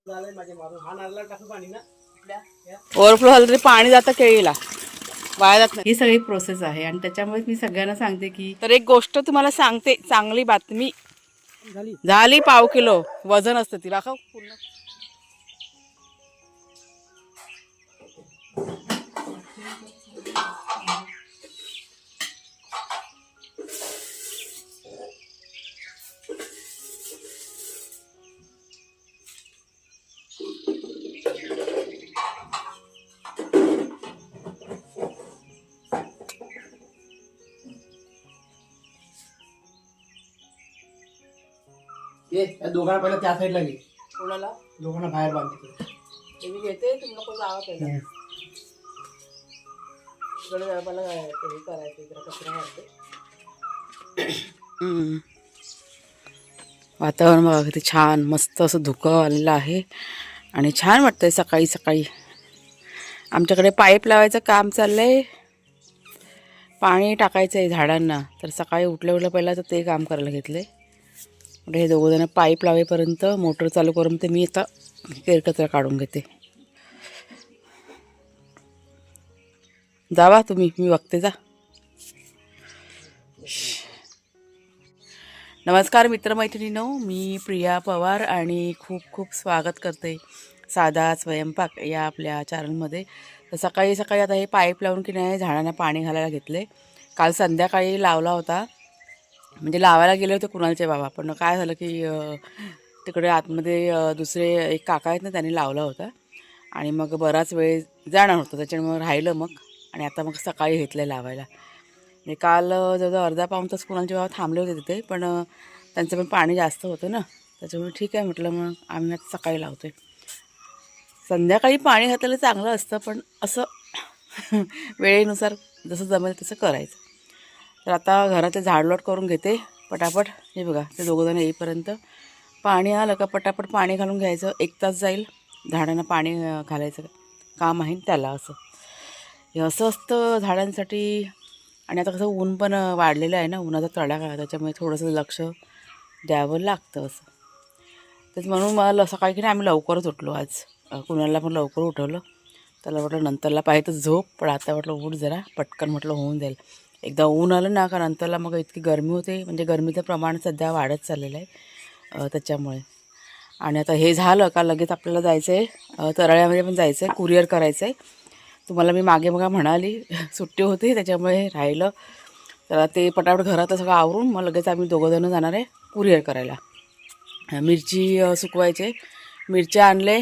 Overflow झालं तरी पाणी जातं केळीला, वाया जात नाही. ही सगळी प्रोसेस आहे आणि त्याच्यामुळे मी सगळ्यांना सांगते की, तर एक गोष्ट तुम्हाला सांगते, चांगली बातमी झाली. पाव किलो वजन असतं तिला खाऊ पूर्ण. या दोघांना पहिला त्या साईडला घे. कोणाला? दोघांना बाहेर बांधते. ते मी घेते, तुम्ही नको जावं पहिला. तिकडे मला हे करायचं, इकडे कचरा मारते. वातावरण बघा किती छान, मस्त असं धुकं आलेलं आहे आणि छान वाटतंय सकाळी सकाळी. आमच्याकडे पाईप लावायचं काम चाललंय, पाणी टाकायचं आहे झाडांना. तर सकाळी उठल्या उठल्या पहिला तर ते काम करायला घेतले. म्हणजे हे दोघं जण पाईप लावेपर्यंत मोटर चालू करून ते मी आता केरकचरा काढून घेते. जावा तुम्ही, मी बघते, जा. नमस्कार मित्रमैत्रिणींनो, मी प्रिया पवार आणि खूप खूप स्वागत करते साधा स्वयंपाक या आपल्या चॅनलमध्ये. तर सकाळी सकाळी आता हे पाईप लावून की नाही झाडांना पाणी घालायला घेतले. काल संध्याकाळी लावला होता, म्हणजे लावायला गेले होते कुणालचे बाबा, पण काय झालं की तिकडे आतमध्ये दुसरे एक काका आहेत ना, त्यांनी लावला होता आणि मग बराच वेळ जाणार होतं, त्याच्यामुळे राहिलं मग. आणि आता मग सकाळी घेतलं लावायला. म्हणजे काल जवळजवळ अर्धा पाऊण तास कुणालचे बाबा थांबले होते तिथे, पण त्यांचं पण पाणी जास्त होतं ना, त्याच्यामुळे ठीक आहे म्हटलं, मग आम्ही आता सकाळी लावतो आहे. संध्याकाळी पाणी घातलेलं चांगलं असतं, पण असं वेळेनुसार जसं जमेल तसं करायचं. तर आता घरातले झाडलोट करून घेते पटापट. हे बघा, ते दोघंजण येईपर्यंत पाणी आलं का पटापट पाणी घालून घ्यायचं. 1 तास जाईल झाडांना पाणी घालायचं काम आहे त्याला. हे असं असतं झाडांसाठी. आणि आता कसं ऊन पण वाढलेलं आहे ना, उन्हाचा तडाखा, त्याच्यामुळे थोडंसं लक्ष द्यावं लागतं असं. तेच म्हणून मला सकाळी की नाही आम्ही लवकरच उठलो आज. कुणाला पण लवकर उठवलं. त्याला म्हटलं नंतरला पाहिजे तर झोप, पण आता म्हटलं उठ जरा पटकन, म्हटलं होऊन जाईल. एकदा ऊन आलं ना का नंतरला मग इतकी गरमी होते, म्हणजे गरमीचं प्रमाण सध्या वाढत चाललेलं आहे त्याच्यामुळे. आणि आता हे झालं का लगेच आपल्याला जायचं आहे तरळ्यामध्ये पण जायचं आहे, कुरिअर करायचं आहे. तुम्हाला मी मागे बघा म्हणाली सुट्टी होती त्याच्यामुळे राहिलं. तर ते पटापट घरात सगळं आवरून मग लगेच आम्ही दोघंजणं जाणार आहे कुरिअर करायला. मिरची सुकवायचे, मिरच्या आणले.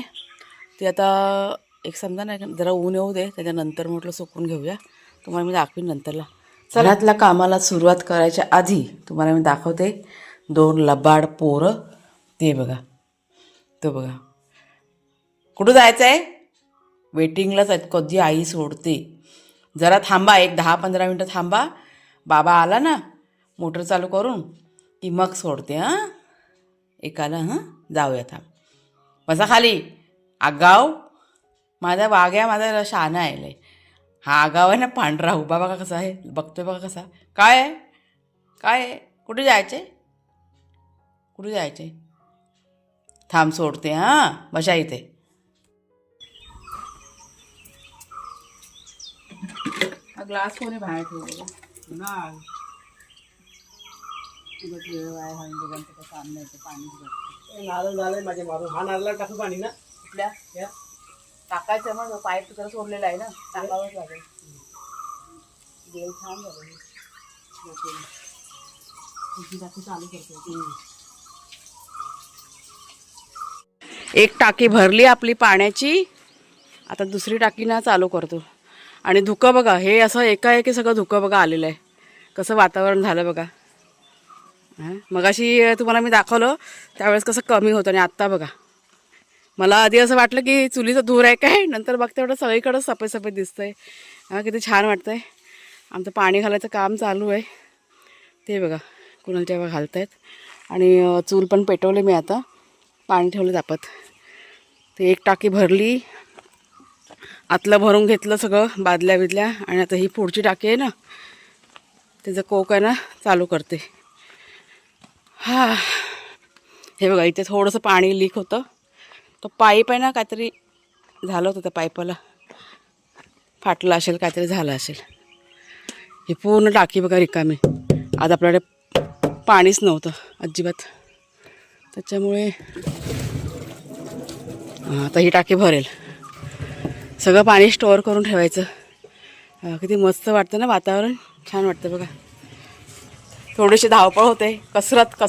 ते आता एक समजा नाही, जरा ऊन येऊ दे, त्याच्यानंतर म्हटलं सुकून घेऊया. तुम्हाला मी दाखवीन नंतरला. घरातल्या कामाला सुरुवात करायच्या आधी तुम्हाला मी दाखवते 2 लबाड पोरं. ते बघा, तो बघा, कुठं जायचं आहे? वेटिंगलाच आहेत, कधी आई सोडते. जरा थांबा, एक 10-15 मिनटं थांबा. बाबा आला ना मोटर चालू करून की मग सोडते. हां, एकाला जाऊया, थांब, बसा खाली. आगाव माझा वाघ्या, माझा शहाणा आहे. हा आगाव आहे ना, पांढरा उभा बघा कसा आहे, बघतोय बघा कसा. काय आहे, काय आहे, कुठे जायचे, कुठे जायचे? थांब सोडते. हां, बशा इथे. ग्लास कोणी बाहेर ठेवलेला ना, नारळ झालंय माझे मारून. हा नारळाला टाकू पाणी ना कुठल्या टाकायचं, मग पाईप जरा सोडलेला आहे ना, टाकावंच लागेल. देव छान झालं. चालू करतो. एक टाकी भरली आपली पाण्याची, आता दुसरी टाकी ना चालू करतो. आणि धुकं बघा, हे असं एकाएकी सगळं धुकं बघा आलेलं आहे. कसं वातावरण झालं बघा. मगाशी तुम्हाला मी दाखवलं त्यावेळेस कसं कमी होतं आणि आत्ता बघा. मला आधी असं वाटलं की चुलीचं धूर आहे काय, नंतर बघते एवढं सगळीकडं सफेद सफेद दिसतंय. किती छान वाटतंय. आमचं पाणी घालायचं काम चालू आहे. ते बघा कुणालच्या बघा घालत आहेत. आणि चूल पण पेटवले मी, आता पाणी ठेवलं तापत. ते एक टाकी भरली, आतलं भरून घेतलं सगळं बादल्या बिदल्या. आणि आता ही पुढची टाकी आहे ना, त्याचं कोक आहे ना, चालू करते. हे बघा, इथे थोडंसं पाणी लीक होतं, तो पाईप आहे ना, काहीतरी झालं होतं त्या पाईपाला, फाटलं असेल, काहीतरी झालं असेल. ही पूर्ण टाकी बघा रिकामी. आज आपल्याकडे पाणीच नव्हतं अजिबात, त्याच्यामुळे आता ही टाकी भरेल. सगळं पाणी स्टोअर करून ठेवायचं. किती मस्त वाटतं ना वातावरण, छान वाटतं बघा. थोडीशी धावपळ होते, कसरत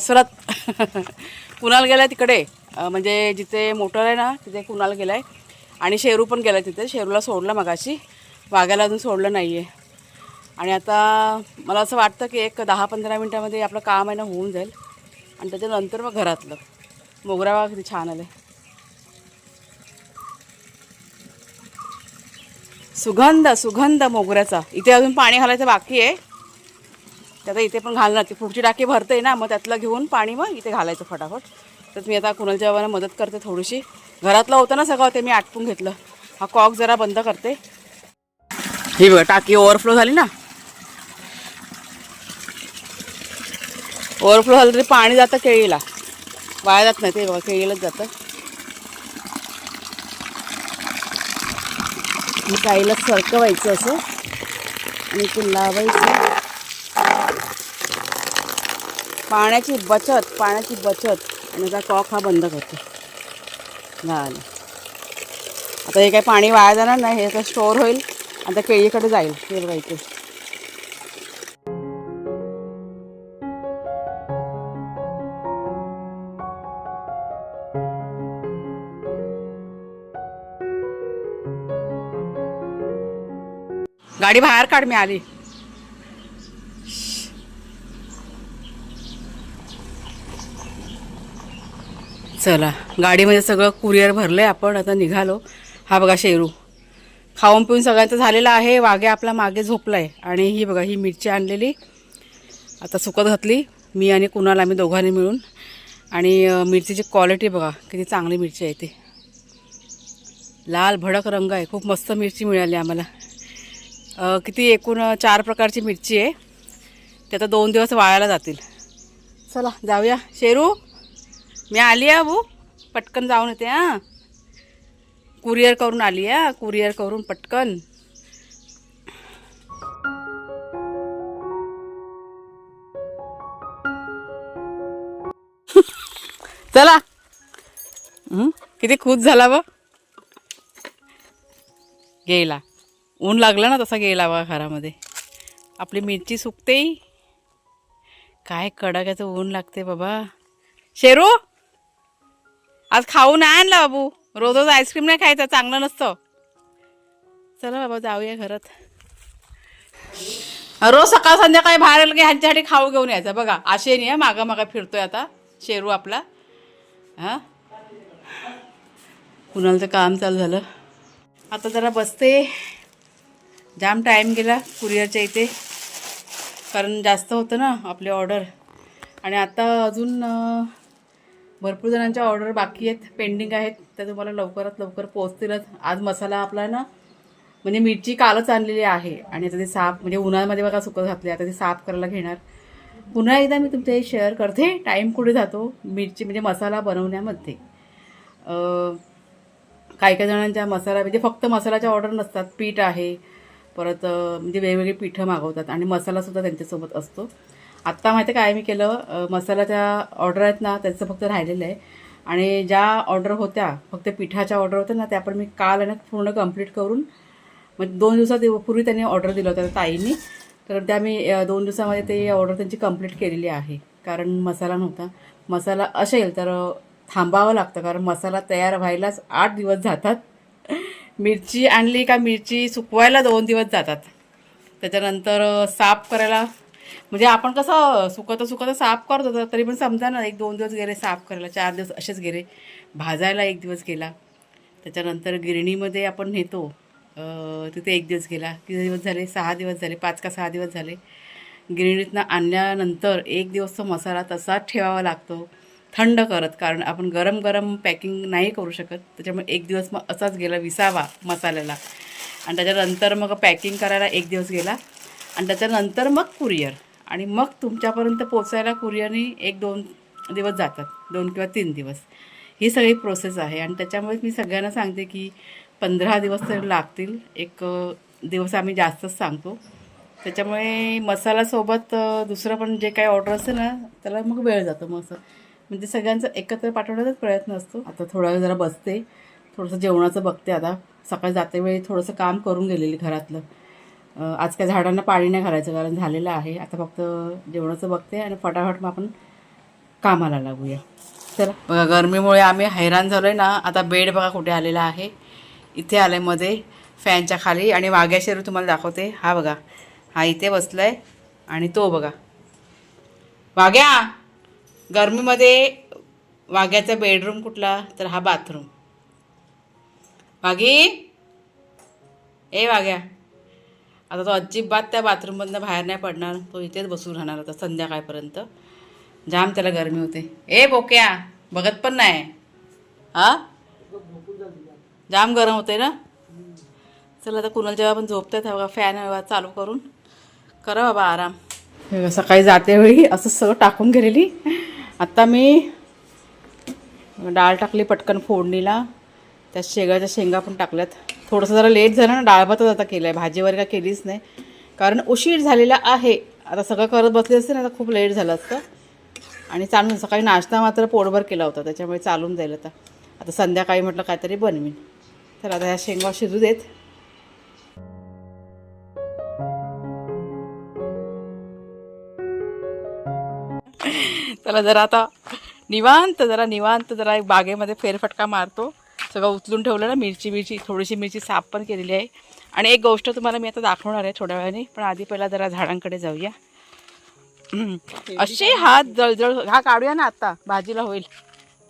कुणाल गेला तिकडे, म्हणजे जिथे मोटर आहे ना तिथे कुणाल गेला आहे. आणि शेरू पण गेला तिथे. शेरूला सोडलं मगाशी, वाघाला अजून सोडलं नाही आहे. आणि आता मला असं वाटतं की एक 10-15 मिनटामध्ये आपलं काम आहे ना होऊन जाईल. आणि त्याच्यानंतर मग घरातलं. मोगरा बघा किती छान आले, सुगंध मोगऱ्याचा. इथे अजून पाणी घालायचं बाकी आहे, त्यात इथे पण घालणार. ती पुढची टाकी भरते ना, मग त्यातलं घेऊन पाणी मग इथे घालायचं फटाफट. तर मी आता कुणालच्या बाबांना मदत करते थोडीशी. घरातलं होतं ना सगळं, ते मी आटपून घेतलं. हा कॉक जरा बंद करते. ही बघा टाकी ओव्हरफ्लो झाली ना, ओव्हरफ्लो झालं तरी पाणी जातं केळीला, वाया जात नाही. ते बघा केळीलाच जातं. काहीला सरकवायचं असं आणि ते लावायचं. पाण्याची बचत. आणि आता कॉक हा बंद करतो. झालं. आता हे काही पाणी वाया जाणार नाही, हे तर स्टोअर होईल. आता केळीकडे जाईल. हे बघा इथे गाडी बाहेर काढ, मी आली. चला, गाडीमध्ये सगळं कुरिअर भरलंय आपण, आता निघालो. हा बघा शेरू खाऊन पिऊन सगळ्यांचं झालेलं आहे. वाघे आपला मागे झोपलाय. आणि ही बघा ही मिरची आणलेली आता सुकत घातली मी आणि कुणाल, आम्ही दोघांनी मिळून. आणि मिरचीची क्वालिटी बघा किती चांगली मिरची आहे. ती लाल भडक रंग आहे. खूप मस्त मिरची मिळाली आम्हाला. किती एकूण 4 प्रकारची मिरची आहे. ते आता 2 दिवस वाळायला जातील. चला जाऊया. शेरू मी आली आहे भाऊ, पटकन जाऊन येते. हां, कुरिअर करून आली आहे, कुरिअर करून पटकन. चला. किती खुश झाला बघ, गेला. ऊन लागलं ना तसा गेला बघा घरामध्ये. आपली मिरची सुकते, काय कडाक्याचं ऊन लागते बाबा. शेरू आज खाऊ नाही आणला बाबू, रोज रोज आईस्क्रीम नाही खायचं, चांगलं नसतं. चला बाबा जाऊया घरात. रोज सकाळ संध्याकाळी बाहेर आलं की ह्यांच्यासाठी खाऊ घेऊन यायचं. बघा आशे नाही, मागा फिरतोय आता शेरू आपला. हां, कुणालचं काम चालू झालं. आता जरा बसते. जाम टाईम गेला कुरिअरच्या इथे, कारण जास्त होतं ना आपले ऑर्डर. आणि आता अजून भरपूर जणांच्या ऑर्डर बाकी आहेत, पेंडिंग आहेत. त्या तुम्हाला लवकरात लवकर पोहोचतीलच. आज मसाला आपला ना, म्हणजे मिरची कालच आणलेली आहे आणि आता ते साफ, म्हणजे उन्हामध्ये बघा सुकत घातले, आता ते साफ करायला घेणार. पुन्हा एकदा मी तुमच्याशी शेअर करते टाईम कुठे जातो मिरची म्हणजे मसाला बनवण्यामध्ये. काही जणांच्या मसाला म्हणजे फक्त मसाल्याच्या ऑर्डर नसतात, पीठ आहे, परत म्हणजे वेगवेगळी पिठं मागवतात आणि मसालासुद्धा त्यांच्यासोबत असतो. आत्ता माहिती आहे काय मी केलं, मसाल्याच्या ऑर्डर आहेत ना त्याचं फक्त राहिलेलं आहे. आणि ज्या ऑर्डर होत्या फक्त पिठाच्या ऑर्डर होत्या ना, त्या पण मी काल आहे ना पूर्ण कंप्लीट करून, म्हणजे 2 दिवसापूर्वी त्यांनी ऑर्डर दिलं होतं ताईंनी, तर त्या मी 2 दिवसामध्ये ते ऑर्डर त्यांची कंप्लीट केलेली आहे. कारण मसाला नव्हता. मसाला असेल तर थांबावं लागतं, कारण मसाला तयार व्हायलाच 8 दिवस जातात. मिरची आणली का मिरची सुकवायला 2 दिवस जातात. त्याच्यानंतर साफ करायला, म्हणजे आपण कसं सुकत साफ करतो तरी पण समजा ना 1-2 दिवस गेले साफ करायला, 4 दिवस असेच गेले. भाजायला 1 दिवस गेला. त्याच्यानंतर गिरणीमध्ये आपण नेतो, तिथे 1 दिवस गेला. किती दिवस झाले, 6 दिवस झाले, 5 का 6 दिवस झाले. गिरणीतनं आणल्यानंतर 1 दिवस तो मसाला तसाच ठेवावा लागतो थंड करत, कारण आपण गरम पॅकिंग नाही करू शकत. त्याच्यामुळे 1 दिवस मग असाच गेला विसावा मसाल्याला. आणि त्याच्यानंतर मग पॅकिंग करायला 1 दिवस गेला. आणि त्याच्यानंतर मग कुरिअर, आणि मग तुमच्यापर्यंत पोचायला कुरिअरनी 1-2 दिवस जातात, 2 किंवा 3 दिवस. ही सगळी प्रोसेस आहे. आणि त्याच्यामुळेच मी सगळ्यांना सांगते की 15 दिवस तर लागतील. एक दिवस आम्ही जास्तच सांगतो. त्याच्यामुळे मसालासोबत दुसरं पण जे काही ऑर्डर असते ना त्याला मग वेळ जातो. मग असं म्हणजे सगळ्यांचं एकत्र पाठवण्याचाच प्रयत्न असतो. आता थोडा वेळ जरा बसते, थोडंसं जेवणाचं बघते. आता सकाळी जाते वेळी थोडंसं काम करून गेलेली घरातलं. आज काय झाडांना पाणी नाही घालायचं कारण झालेलं आहे. आता फक्त जेवणाचं बघते आणि फटाफट मग आपण कामाला लागूया. चला बघा, गरमीमुळे आम्ही हैराण झालो आहे ना. आता बेड बघा कुठे आलेला आहे. इथे आलं आहे मध्ये फॅनच्या खाली. आणि वाघ्या शेरू तुम्हाला दाखवते. हा बघा, हा इथे बसला आहे. आणि तो बघा वाघ्या. गरमीमध्ये वाघ्याचा बेडरूम कुठला तर हा बाथरूम. वाघी ए वाघ्या, आता तो अजिबात त्या बाथरूममधनं बाहेर नाही पडणार. तो इथेच बसून राहणार आता संध्याकाळपर्यंत. जाम त्याला गरमी होते. ए बोक्या, बघत पण नाही हा. जाम गरम होते ना. चला आता कुणाल जेव्हा पण झोपतात बघा फॅन चालू करून करा बाबा आराम. सकाळी जाते वेळी असं सगळं टाकून गेलेली. आत्ता मी डाळ टाकली पटकन फोडणीला. त्या शेगाच्या शेंगा पण टाकल्यात. थोडंसं जरा लेट झालं ना, डाळ भातच आता केलं आहे. भाजी वगैरे काय केलीच नाही कारण उशीर झालेला आहे. आता सगळं करत बसले असते ना आता खूप लेट झालं असतं. आणि चालून सकाळी नाश्ता मात्र पोटभर केला होता त्याच्यामुळे चालून जाईल. आता संध्याकाळी म्हटलं काहीतरी बनवीन. तर आता ह्या शेंगा शिजू देत. चला जरा आता निवांत जरा एक बागेमध्ये फेरफटका मारतो. सगळं उचलून ठेवलं ना, मिरची थोडीशी मिरची साफ पण केलेली आहे. आणि एक गोष्ट तुम्हाला मी आता दाखवणार आहे थोड्या वेळाने, पण आधी पहिला जरा झाडांकडे जाऊया. असे हात जळजळ हा काढूया ना, आता भाजीला होईल.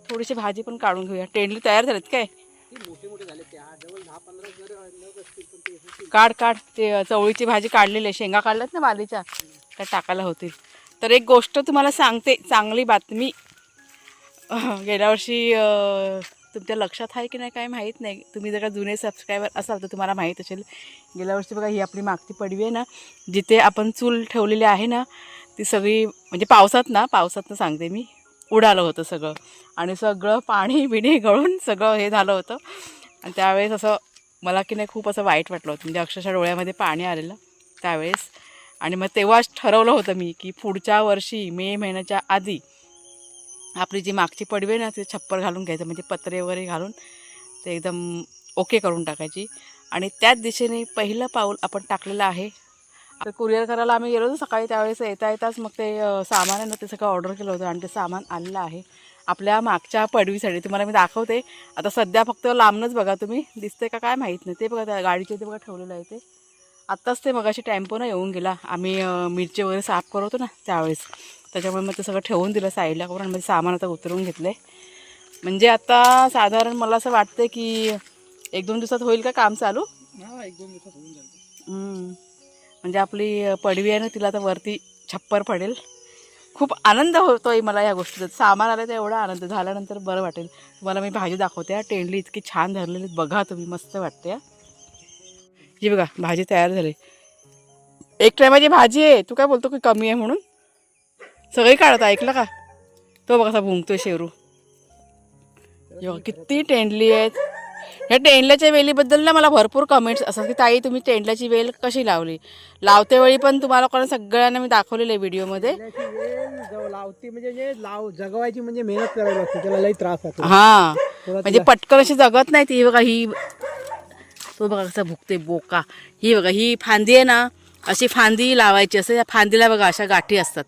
थोडीशी भाजी पण काढून घेऊया. टेंडली तयार झालीत काय? काढ ते चवळीची भाजी काढलेली आहे. शेंगा काढल्यात ना वालीच्या, त्या टाकायला होतील. तर एक गोष्ट तुम्हाला सांगते, चांगली बातमी. गेल्या वर्षी तुमच्या लक्षात आहे की नाही काय माहीत नाही. तुम्ही जर का जुने सबस्क्रायबर असाल तर तुम्हाला माहीत असेल. गेल्या वर्षी बघा ही आपली मागची पडवी आहे ना, जिथे आपण चूल ठेवलेली आहे ना, ती सगळी म्हणजे पावसातनं सांगते मी, उडालं होतं सगळं. आणि सगळं पाणी बिणी गळून सगळं हे झालं होतं. आणि त्यावेळेस असं मला की नाही खूप असं वाईट वाटलं होतं. म्हणजे अक्षरशः डोळ्यामध्ये पाणी आलेलं त्यावेळेस. आणि मग तेव्हाच ठरवलं होतं मी की पुढच्या वर्षी मे महिन्याच्या आधी आपली जी मागची पडवी आहे ना ते छप्पर घालून घ्यायचं. म्हणजे पत्रे वगैरे घालून ते एकदम ओके करून टाकायची. आणि त्याच दिशेने पहिलं पाऊल आपण टाकलेलं आहे. तर कुरिअर करायला आम्ही गेलो होतो सकाळी. त्यावेळेस येताच मग ते सामान आहे ना ते सगळं ऑर्डर केलं होतं. आणि ते सामान आलेलं आहे आपल्या मागच्या पडवीसाठी. तुम्हाला मी दाखवते. आता सध्या फक्त लांबनच बघा तुम्ही, दिसते का काय माहीत नाही. ते बघा त्या गाडीच्या इथे बघा ठेवलेलं आहे ते. आत्ताच ते मगाशी टेम्पो ना येऊन गेला. आम्ही मिरची वगैरे साफ करत होतो ना त्यावेळेस. त्याच्यामुळे मग ते सगळं ठेवून दिलं साईडला करून. म्हणजे सामान आता उतरवून घेतलं आहे. म्हणजे आता साधारण मला असं वाटतं की 1-2 दिवसात होईल का काम चालू. 1-2 दिवसात होऊन जाईल. म्हणजे आपली पडवी आहे ना तिला आता वरती छप्पर पडेल. खूप आनंद होतोय मला या गोष्टीचा. सामान आलं तर एवढा आनंद, झाल्यानंतर बरं वाटेल. तुम्हाला मी भाजी दाखवते. टेंडली इतकी छान धरलेली बघा तुम्ही, मस्त वाटते. ही बघा भाजी तयार झाली. एक टायमाची भाजी आहे. तू काय बोलतो की कमी आहे म्हणून. सगळी काढत ऐकलं का. तो बघा असा भुंकतोय शेरू. किती टेंडली आहेत. ह्या टेंडल्याच्या वेलीबद्दल ना मला भरपूर कमेंट्स असतात की ताई तुम्ही टेंडल्याची वेल कशी लावली. लावते वेळी पण तुम्हाला कोणा सगळ्यांना मी दाखवलेलं आहे व्हिडिओमध्ये. लावती म्हणजे जगवायची म्हणजे मेहनत करावी लागते, त्याला लई त्रास होतो. हां म्हणजे पटकन अशी जगत नाही ती. बघा ही, तो बघा कसं भुकते बोका. ही बघा ही फांदी आहे ना, अशी फांदी लावायची असते. या फांदीला बघा अशा गाठी असतात.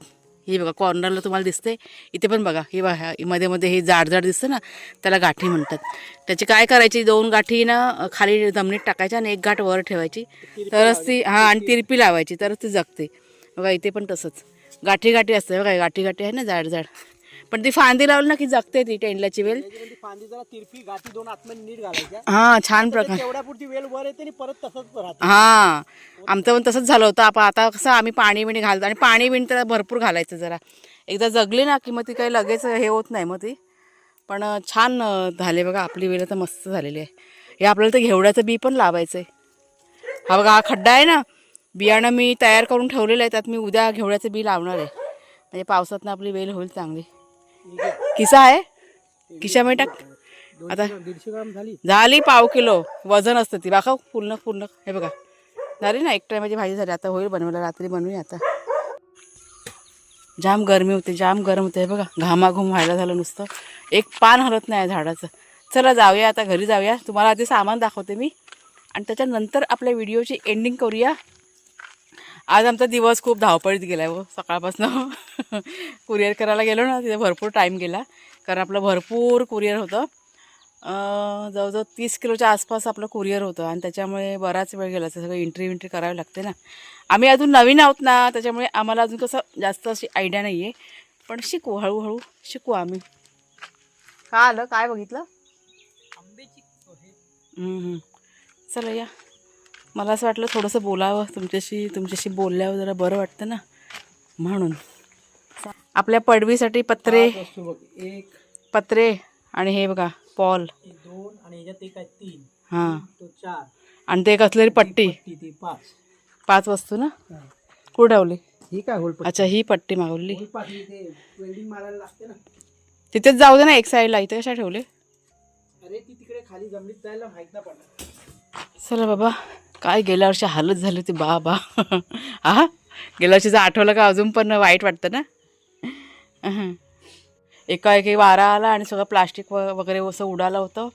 ही बघा कॉर्नरला तुम्हाला दिसते. इथे पण बघा ही बघा मध्ये मध्ये हे जाड दिसतं ना, त्याला गाठी म्हणतात. त्याची काय करायची, 2 गाठी ना खाली जमिनीत टाकायच्या आणि 1 गाठ वर ठेवायची, तरच ती आणि तिरपी लावायची तरच ती जगते. बघा इथे पण तसंच गाठी असते. बघा गाठी आहे ना जाड. पण ती फांदी लावली ना की जगते ती टेंडल्याची वेल. फांदी जरा तिरपी गाठी 2 आतमध्ये नीट घालायच्या. हां छान प्रकार. तेवढ्यापुरती वेल वर येते आणि परत तसंच राहते. हां आमचं पण तसंच झालं होतं. आता कसं आम्ही पाणी बिणी घालतो. आणि पाणी बिणी त्याला भरपूर घालायचं. जरा एकदा जगली ना की मग ती काही लगेच हे होत नाही मग ती. पण छान झाले बघा आपली वेल तर मस्त झालेली आहे. हे आपल्याला तर घेवड्याचं बी पण लावायचं आहे. हा बघा हा खड्डा आहे ना, बियाणं मी तयार करून ठेवलेलं आहे. त्यात मी उद्या घेवड्याचं बी लावणार आहे. म्हणजे पावसातनं आपली वेल होईल चांगली. किसा आहे खिशामध्ये टाक. आता 150 ग्राम झाली. झाली पाव किलो वजन असतं ती बाखा पूर्ण पूर्ण. हे बघा झाली ना, एक टायमाची भाजी झाली. आता होईल बनवायला, रात्री बनवूया आता. जाम गरमी होते, जाम गरम होते. हे बघा घामाघूम व्हायला झालं नुसतं, एक पान हलत नाही झाडाचं. चला जाऊया आता घरी जाऊया. तुम्हाला आधी सामान दाखवते मी आणि त्याच्यानंतर आपल्या व्हिडिओची एंडिंग करूया. आज आमचा दिवस खूप धावपळीत गेला आहे. सकाळपासून कुरिअर करायला गेलो ना, तिथे भरपूर टाईम गेला. कारण आपलं भरपूर कुरिअर होतं. जवळजवळ 30 किलोच्या आसपास आपलं कुरिअर होतं आणि त्याच्यामुळे बराच वेळ गेला. सगळं एंट्री करावी लागते ना. आम्ही अजून नवीन आहोत ना, त्याच्यामुळे आम्हाला अजून कसं जास्त अशी आयडिया नाही आहे. पण शिकू, हळूहळू शिकू आम्ही. का आलं, काय बघितलं? चला या. मला असं वाटलं थोडंसं बोलावं तुमच्याशी बोलल्यावर जरा बरं वाटतं ना, म्हणून. आपल्या पडवीसाठी पत्रे, एक पत्रे आणि हे बघा पॉल 2 आणि ह्याच्यात एक आहे 3. हां, तो 4 आणि ते कसलेली पट्टी. ती 5. 5 वस्तू ना. कुठं ठेवली? ही काय होल अच्छा, ही पट्टी मागवली. पट्टी ते वेल्डिंग मारायला लागते ना. तिथेच जाऊ दे ना एक साईडला. इथे कशा ठेवले? अरे ती तिकडे खाली जमिनीत जायला माहित नाही पडलं. चला बाबा, काय गेल्या वर्षी हालत झाली होती बाबा. हा, गेल्या वर्षीचं आठवलं का अजून पण वाईट वाटतं ना. एकाएकी वारा आला आणि सगळं प्लास्टिक वगैरे असं उडालं होतं.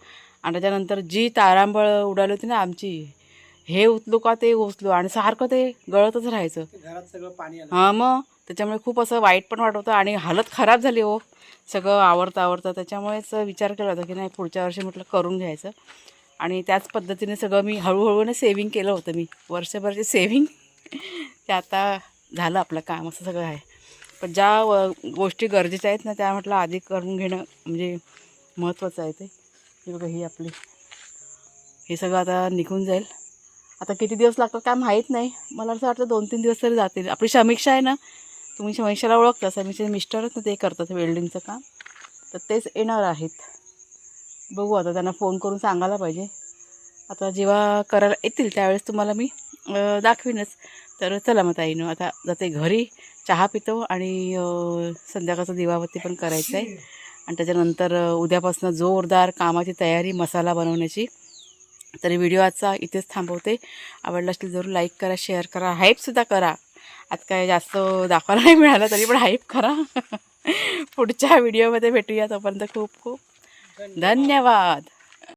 आणि त्याच्यानंतर जी तारांबळ उडाली होती ना आमची, हे उचलू का ते उचलू, आणि सारखं ते गळतच राहायचं. घरात सगळं पाणी आलं. हां, मग त्याच्यामुळे खूप असं वाईट पण वाटत होतं आणि हालत खराब झाली हो सगळं आवरता. त्याच्यामुळेच विचार केला होता की नाही, पुढच्या वर्षी म्हटलं करून घ्यायचं. आणि त्याच पद्धतीने सगळं मी हळूहळूने सेविंग केलं होतं. मी वर्षभरची सेविंग ते आता झालं आपलं काम, असं सगळं आहे. पण ज्या गोष्टी गरजेच्या आहेत ना, त्या म्हटलं आधी करून घेणं म्हणजे महत्त्वाचं आहे. ते हे बघा, ही आपली हे सगळं आता निघून जाईल. आता किती दिवस लागतात काय माहीत नाही. मला असं वाटतं 2-3 दिवस तरी जातील. आपली समीक्षा आहे ना, तुम्ही समीक्षाला ओळखता. समीक्षाचे मिस्टरच ना ते करतात वेल्डिंगचं काम, तर तेच येणार आहेत. बघू आता, त्यांना फोन करून सांगायला पाहिजे. आता जेव्हा करायला येतील त्यावेळेस तुम्हाला मी दाखवीनच. तर चला मग ताईनं आता जाते घरी, चहा पितो आणि संध्याकाळचं दिवाबत्ती पण करायचं आहे. आणि त्याच्यानंतर उद्यापासून जोरदार कामाची तयारी मसाला बनवण्याची. तरी व्हिडिओ आजचा इथेच थांबवते. आवडला असेल जरूर लाईक करा, शेअर करा, हाईपसुद्धा करा. आज काय जास्त दाखवायला नाही मिळालं तरी पण हाईप करा. पुढच्या व्हिडिओमध्ये भेटूया. तोपर्यंत खूप खूप धन्यवाद.